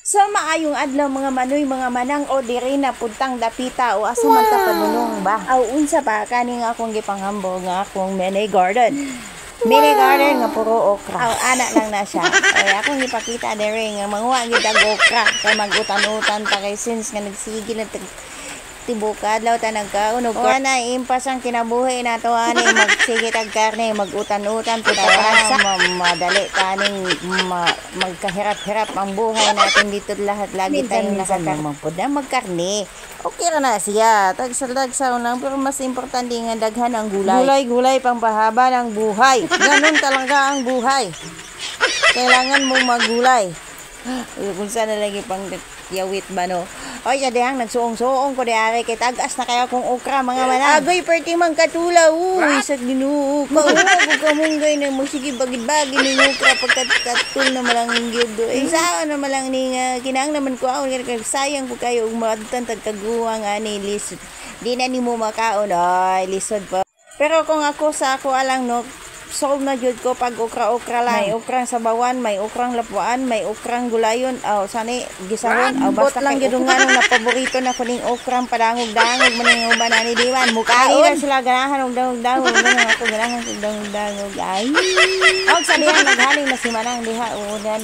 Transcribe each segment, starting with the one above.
So maayong adlaw mga manoy mga manang o diri na puntang dapita o asa man ta padulong ba. Aw unsa ba kani nga akong gipanghambog nga akong mini garden. Mini garden nga puro okra. Aw ana lang na siya. Ay akong ipakita diri nga manguha gid ang okra kay magutan-utan ta kay since nga nagsige na tibukad law ta nagkaunog ko na impas ang kinabuhi nato ani magsige tag karne magutan-utan puta sa madali taning magkahirap-hirap ang buhay natin dito lahat lagi tayong nakakarmang pud na magkarne okay ra na siya tagsa lang pero mas importante nga daghan ang gulay pang pahaba ng buhay ganun talaga ang buhay kailangan mong magulay kung saan na lagi pang yawit ba no. Oy, dihang nagsuong-suong ko diari kay tagas na kaya kung okra mga manang. Agoy perti man katula. Uy, sa Ginoo. Mauwa ko kamunggay na mo sige bagid-bagid ning okra pagkatul na malang gyud do. Isa na malang ning kinang naman ko aw kay sayang ko kayo ug madtan tagkaguwang ani lisod. Di na nimo makaon ay lisod pa. Pero kung ako sa ako alang no solve na jud ko pag okra-okra lang. May okrang sabawan, may okrang lapuan, may okrang gulayon. Aw, sani gisahon. Aw, basta lang gid nga na paborito na ko ning okrang padangog-dangog man ning uban ani diwan. Mukaon sila ganahan og dangog-dangog. Ganun ako ganahan og dangog-dangog. Ay. Og sa diha naghaling na si manang diha udan.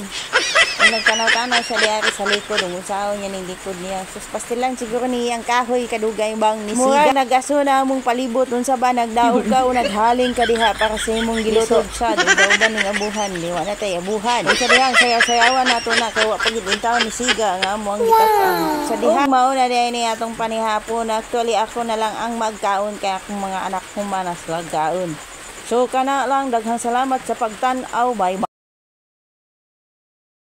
Nagtanaw-tanaw siya diari sa likod ug usaon niya ning likod niya. Sus pastilan siguro niyang kahoy kadugay bang ni siga nagaso na mong palibot unsa ba nagdaog ka o naghaling ka diha para sa imong gilutod siya daw ning abuhan di wala tay abuhan sa dihang sayaw-sayawan nato na kay wa pagid untaw ni siga nga amo ang gitak-an sa diha mao na ni atong panihapon actually ako na lang ang magkaon kay akong mga anak ko manas lagaon so kana lang daghang salamat sa pagtan-aw bye.